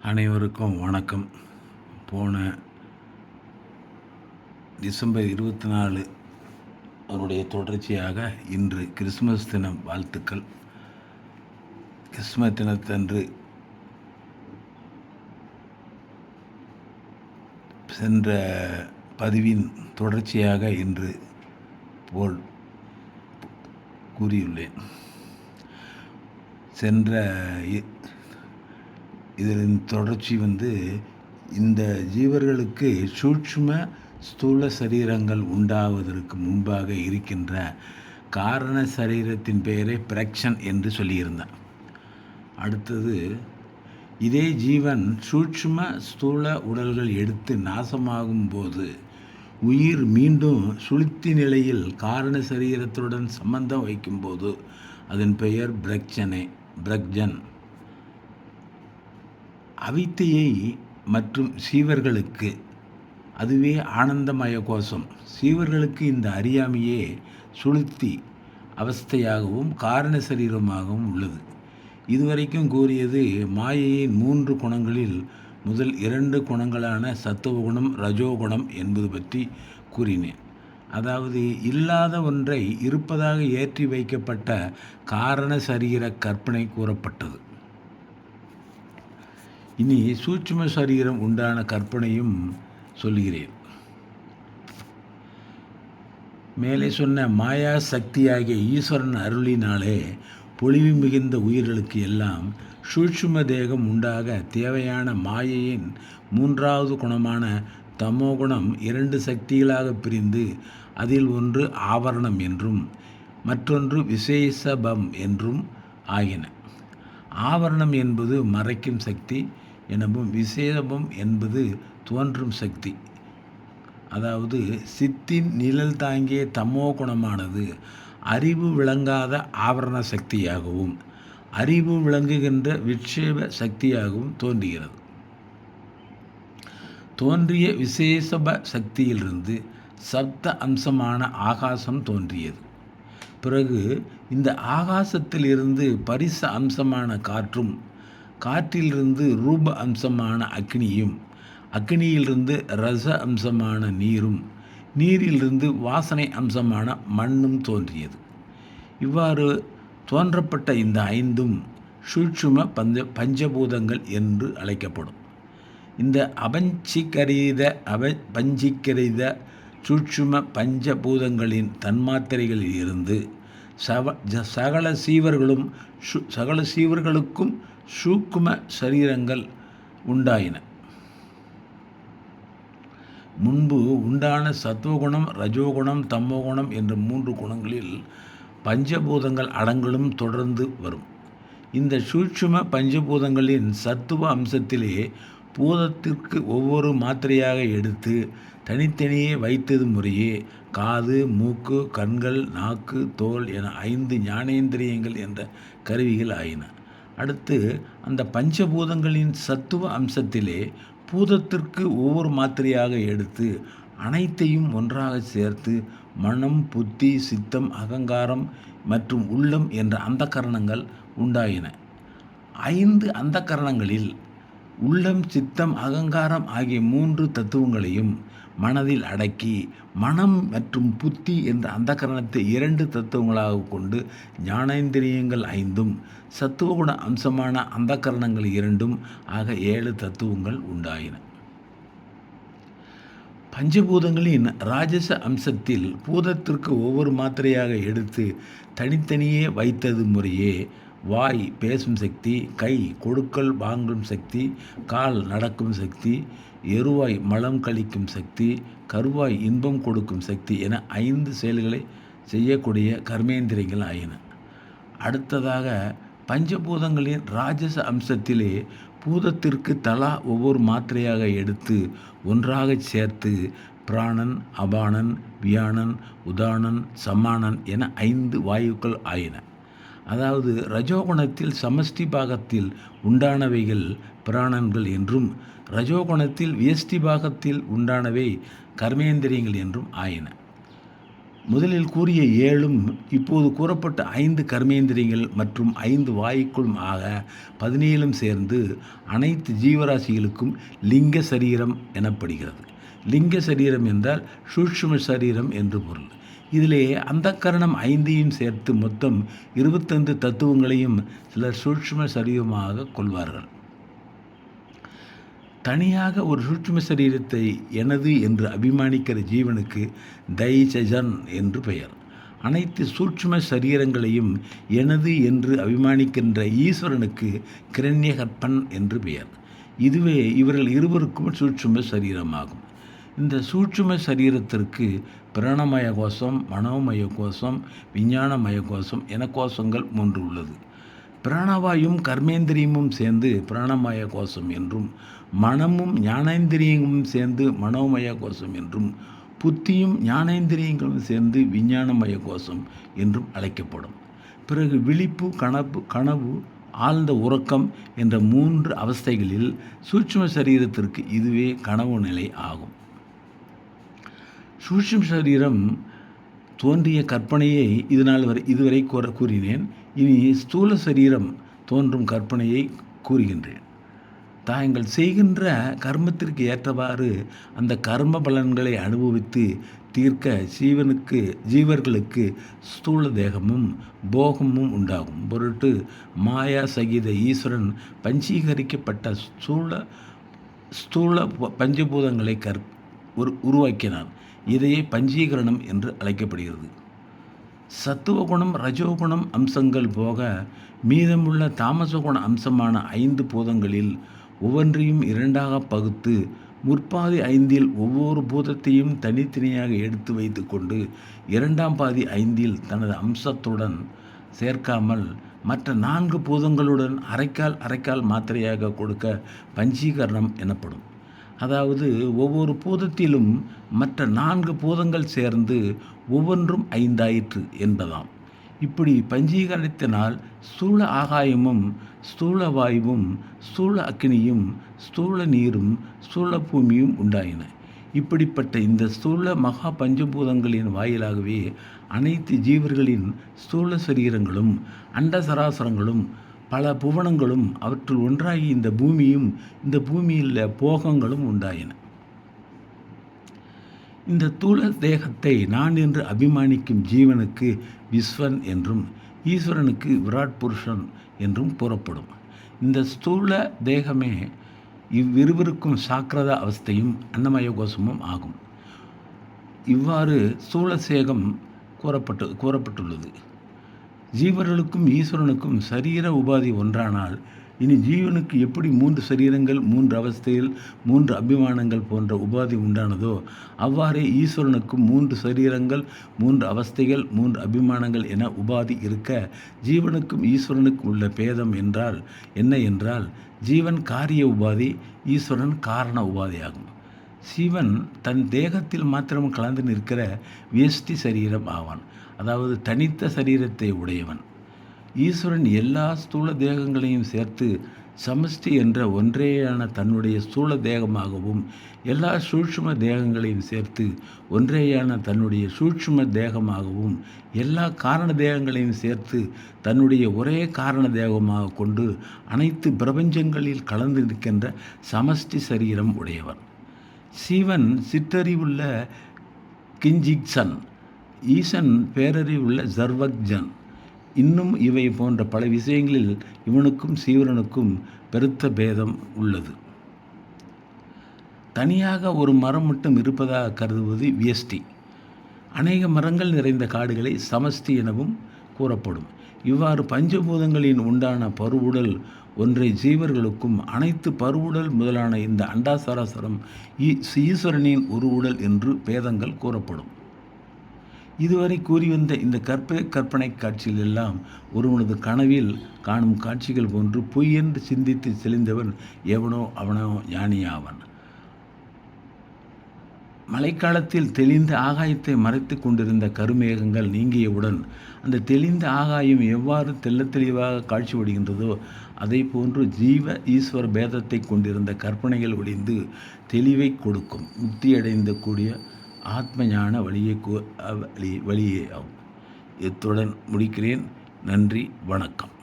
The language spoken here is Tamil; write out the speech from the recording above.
அனைவருக்கும் வணக்கம். போன டிசம்பர் 24 அவருடைய தொடர்ச்சியாக இன்று கிறிஸ்மஸ் தினம் வாழ்த்துக்கள். கிறிஸ்மஸ் தினத்தன்று சென்ற பதிவின் தொடர்ச்சியாக இன்று போல் கூறியுள்ளேன். சென்ற இதன் தொடர்ச்சி இந்த ஜீவர்களுக்கு சூட்சும ஸ்தூல சரீரங்கள் உண்டாவதற்கு முன்பாக இருக்கின்ற காரண சரீரத்தின் பெயரை பிரக்ஷன் என்று சொல்லியிருந்தான். அடுத்தது, இதே ஜீவன் சூட்சும ஸ்தூல உடல்கள் எடுத்து நாசமாகும் போது உயிர் மீண்டும் சுளுத்தி நிலையில் காரண சரீரத்துடன் சம்பந்தம் வைக்கும்போது அதன் பெயர் பிரக்ஜன். அவித்தையை மற்றும் சீவர்களுக்கு அதுவே ஆனந்தமய கோஷம். சீவர்களுக்கு இந்த அறியாமையே சுளுத்தி அவஸ்தையாகவும் காரண சரீரமாகவும் உள்ளது. இதுவரைக்கும் கூறியது மாயையின் 3 குணங்களில் முதல் 2 குணங்களான சத்துவகுணம் ரஜோகுணம் என்பது பற்றி கூறினேன். அதாவது இல்லாத ஒன்றை இருப்பதாக ஏற்றி வைக்கப்பட்ட காரண சரீர கற்பனை கூறப்பட்டது. இனி சூட்சும சரீரம் உண்டான கற்பனையும் சொல்கிறேன். மேலே சொன்ன மாயா சக்தியாகிய ஈஸ்வரன் அருளினாலே பொலிவு மிகுந்த உயிர்களுக்கு எல்லாம் சூட்சும தேகம் உண்டாக தேவையான மாயையின் 3வது குணமான தமோகுணம் 2 சக்திகளாக பிரிந்து அதில் ஒன்று ஆவரணம் என்றும் மற்றொன்று விசேஷபம் என்றும் ஆகின. ஆவரணம் என்பது மறைக்கும் சக்தி எனவும் விசேஷபம் என்பது தோன்றும் சக்தி. அதாவது சித்தின் நிழல் தாங்கிய தமோ குணமானது அறிவு விளங்காத ஆவரண சக்தியாகவும் அறிவு விளங்குகின்ற விட்சேப சக்தியாகவும் தோன்றுகிறது. தோன்றிய விசேஷப சக்தியிலிருந்து சப்த அம்சமான ஆகாசம் தோன்றியது. பிறகு இந்த ஆகாசத்தில் இருந்து பரிச அம்சமான காற்றும், காற்றிலிருந்து ரூப அம்சமான அக்னியும், அக்னியிலிருந்து ரச அம்சமான நீரும், நீரிலிருந்து வாசனை அம்சமான மண்ணும் தோன்றியது. இவ்வாறு தோன்றப்பட்ட இந்த 5ம் சூட்சும பஞ்சபூதங்கள் என்று அழைக்கப்படும். இந்த பஞ்சீகரித சூட்சும பஞ்சபூதங்களின் தன்மாத்திரைகளில் இருந்து சகல சீவர்களுக்கும் சூக்கும சரீரங்கள் உண்டாயின. முன்பு உண்டான சத்துவகுணம் ரஜோகுணம் தமோகுணம் என்ற 3 குணங்களில் பஞ்சபூதங்கள் அடங்கலும் தொடர்ந்து வரும். இந்த சூட்சும பஞ்சபூதங்களின் சத்துவ அம்சத்திலே பூதத்திற்கு ஒவ்வொரு மாத்திரையாக எடுத்து தனித்தனியே வைத்தது முறையே காது, மூக்கு, கண்கள், நாக்கு, தோல் என 5 ஞானேந்திரியங்கள் என்ற கருவிகள் ஆயின. அடுத்து அந்த பஞ்சபூதங்களின் சத்துவ அம்சத்திலே பூதத்திற்கு ஒவ்வொரு மாத்திரையாக எடுத்து அனைத்தையும் ஒன்றாக சேர்த்து மனம், புத்தி, சித்தம், அகங்காரம் மற்றும் உள்ளம் என்ற அந்தக்கரணங்கள் உண்டாயின. 5 அந்தக்கரணங்களில் உள்ளம், சித்தம், அகங்காரம் ஆகிய 3 தத்துவங்களையும் மனதில் அடக்கி மனம் மற்றும் புத்தி என்ற அந்தக்கரணத்தை 2 தத்துவங்களாக கொண்டு ஞானேந்திரியங்கள் 5ம் சத்துவகுண அம்சமான அந்தக்கரணங்கள் 2ம் ஆக 7 தத்துவங்கள் உண்டாயின. பஞ்சபூதங்களின் ராஜச அம்சத்தில் பூதத்திற்கு ஒவ்வொரு மாத்திரையாக எடுத்து தனித்தனியே வைத்தது முறையே வாய் பேசும் சக்தி, கை கொடுக்கல் வாங்கும் சக்தி, கால் நடக்கும் சக்தி, எருவாய் மலம் கழிக்கும் சக்தி, கருவாய் இன்பம் கொடுக்கும் சக்தி என 5 செயல்களை செய்யக்கூடிய கர்மேந்திரியங்கள் ஆயின. அடுத்ததாக பஞ்சபூதங்களின் ராஜச அம்சத்திலே பூதத்திற்கு தலா ஒவ்வொரு மாத்திரையாக எடுத்து ஒன்றாக சேர்த்து பிராணன், அபானன், வியானன், உதானன், சமானன் என 5 வாயுக்கள் ஆயின. அதாவது ரஜோகுணத்தில் சமஷ்டி பாகத்தில் உண்டானவைகள் பிராணன்கள் என்றும் ரஜோகுணத்தில் வியஷ்டி பாகத்தில் உண்டானவை கர்மேந்திரியங்கள் என்றும் ஆயின. முதலில் கூறிய 7ம் இப்போது கூறப்பட்ட 5 கர்மேந்திரியங்கள் மற்றும் 5 வாயுக்களும் ஆக 17ம் சேர்ந்து அனைத்து ஜீவராசிகளுக்கும் லிங்க சரீரம் எனப்படுகிறது. லிங்க சரீரம் என்றால் சூட்சும சரீரம் என்று பொருள். இதிலே அந்தக்கரணம் 5ஐயும் சேர்த்து மொத்தம் 25 தத்துவங்களையும் சிலர் சூட்சும சரீரமாக கொள்வார்கள். தனியாக ஒரு சூட்சும சரீரத்தை எனது என்று அபிமானிக்கிற ஜீவனுக்கு தைஜன் என்று பெயர். அனைத்து சூட்சும சரீரங்களையும் எனது என்று அபிமானிக்கின்ற ஈஸ்வரனுக்கு கிரண்யகற்பன் என்று பெயர். இதுவே இவர்கள் இருவருக்கும் சூட்சும சரீரமாகும். இந்த சூட்சும சரீரத்திற்கு பிராணமய கோஷம், மனோமய கோஷம், விஞ்ஞானமய கோஷம் என கோஷங்கள் 3 உள்ளது. பிராணவாயும் கர்மேந்திரியமும் சேர்ந்து பிராணமய கோஷம் என்றும், மனமும் ஞானேந்திரியமும் சேர்ந்து மனோமய கோஷம் என்றும், புத்தியும் ஞானேந்திரியங்களும் சேர்ந்து விஞ்ஞானமய கோஷம் என்றும் அழைக்கப்படும். பிறகு விழிப்பு, கனவு, ஆழ்ந்த உறக்கம் என்ற 3 அவஸ்தைகளில் சூட்சும சரீரத்திற்கு இதுவே கனவு நிலை ஆகும். சூட்சும சரீரம் தோன்றிய கற்பனையை இதுவரை கூறினேன். இனி ஸ்தூல சரீரம் தோன்றும் கற்பனையை கூறுகின்றேன். தாங்கள் செய்கின்ற கர்மத்திற்கு ஏற்றவாறு அந்த கர்ம பலன்களை அனுபவித்து தீர்க்க ஜீவர்களுக்கு ஸ்தூல தேகமும் போகமும் உண்டாகும் பொருட்டு மாயா சகித ஈஸ்வரன் பஞ்சீகரிக்கப்பட்ட ஸ்தூல பஞ்சபூதங்களை உருவாக்கினார். இதையே பஞ்சீகரணம் என்று அழைக்கப்படுகிறது. சத்துவகுணம், ரஜோகுணம் அம்சங்கள் போக மீதமுள்ள தாமசகுண அம்சமான 5 பூதங்களில் ஒவ்வொன்றையும் 2ஆக பகுத்து முற்பாதி 5இல் ஒவ்வொரு பூதத்தையும் தனித்தனியாக எடுத்து வைத்து கொண்டு 2ஆம் பாதி 5இல் தனது அம்சத்துடன் சேர்க்காமல் மற்ற 4 பூதங்களுடன் அரைக்கால் மாத்திரையாக கொடுக்க பஞ்சீகரணம் எனப்படும். அதாவது ஒவ்வொரு பூதத்திலும் மற்ற 4 பூதங்கள் சேர்ந்து ஒவ்வொன்றும் 5 ஆயிற்று என்பதாம். இப்படி பஞ்சீகரணத்தினால் ஸ்தூல ஆகாயமும், ஸ்தூல வாயுவும், ஸ்தூல அக்னியும், ஸ்தூல நீரும், ஸ்தூல பூமியும் உண்டாயின. இப்படிப்பட்ட இந்த ஸ்தூல மகா பஞ்சபூதங்களின் வாயிலாகவே அனைத்து ஜீவர்களின் ஸ்தூல சரீரங்களும், அண்ட சராசரங்களும், பல புவனங்களும், அவற்றுள் ஒன்றாகி இந்த பூமியும், இந்த பூமியில் போகங்களும் உண்டாயின. இந்த ஸ்தூல தேகத்தை நான் என்று அபிமானிக்கும் ஜீவனுக்கு விஸ்வன் என்றும், ஈஸ்வரனுக்கு விராட் புருஷன் என்றும் கூறப்படும். இந்த ஸ்தூல தேகமே இவ்விருவருக்கும் சாக்கிரத அவஸ்தையும் அன்னமய கோஷமும் ஆகும். இவ்வாறு ஸ்தூல சேகம் கூறப்பட்டுள்ளது. ஜீவர்களுக்கும் ஈஸ்வரனுக்கும் சரீர உபாதி ஒன்றானால் இனி ஜீவனுக்கு எப்படி 3 சரீரங்கள், 3 அவஸ்தைகள், 3 அபிமானங்கள் போன்ற உபாதி உண்டானதோ அவ்வாறே ஈஸ்வரனுக்கும் 3 சரீரங்கள், 3 அவஸ்தைகள், 3 அபிமானங்கள் என உபாதி இருக்க ஜீவனுக்கும் ஈஸ்வரனுக்கும் உள்ள பேதம் என்ன என்றால் ஜீவன் காரிய உபாதி, ஈஸ்வரன் காரண உபாதியாகும். சிவன் தன் தேகத்தில் மாத்திரம் கலந்து நிற்கிற வியஷ்டி சரீரம் ஆவான். அதாவது தனித்த சரீரத்தை உடையவன். ஈஸ்வரன் எல்லா ஸ்தூல தேகங்களையும் சேர்த்து சமஷ்டி என்ற ஒன்றேயான தன்னுடைய ஸ்தூல தேகமாகவும், எல்லா சூட்சும தேகங்களையும் சேர்த்து ஒன்றேயான தன்னுடைய சூட்சும தேகமாகவும், எல்லா காரண தேகங்களையும் சேர்த்து தன்னுடைய ஒரே காரண தேகமாக கொண்டு அனைத்து பிரபஞ்சங்களில் கலந்து நிற்கின்ற சமஷ்டி சரீரம் உடையவன். சிவன் சிற்றறிவுள்ள கிஞ்சிக்சன், ஈசன் பேரறிவுள்ள சர்வக்ஜன். இன்னும் இவை போன்ற பல விஷயங்களில் இவனுக்கும் சீவரனுக்கும் பெருத்த பேதம் உள்ளது. தனியாக ஒரு மரம் மட்டும் இருப்பதாக கருதுவது வியஷ்டி. அநேக மரங்கள் நிறைந்த காடுகளை சமஷ்டி எனவும் கூறப்படும். இவ்வாறு பஞ்சபூதங்களின் உண்டான பருவுடல் ஒன்றை ஜீவர்களுக்கும், அனைத்து பருவுடல் முதலான இந்த அண்டாசராசரம் ஈஸ்வரனின் ஒரு உடல் என்று பேதங்கள் கூறப்படும். இதுவரை கூறி வந்த இந்த கற்பனை காட்சிகள் எல்லாம் ஒருவனது கனவில் காணும் காட்சிகள் போன்று பொய் என்று சிந்தித்து தெளிந்தவன் அவனோ ஞானியாவான். மழைக்காலத்தில் தெளிந்த ஆகாயத்தை மறைத்து கொண்டிருந்த கருமேகங்கள் நீங்கியவுடன் அந்த தெளிந்த ஆகாயம் எவ்வாறு தெளிவாக காட்சிப்படுகின்றதோ அதை போன்று ஜீவ ஈஸ்வர பேதத்தை கொண்டிருந்த கற்பனைகள் ஒளிந்து தெளிவை கொடுக்கும். முக்தியடைந்த கூடிய ஆத்ம ஞான வழியே ஆகும். இத்துடன் முடிக்கிறேன். நன்றி, வணக்கம்.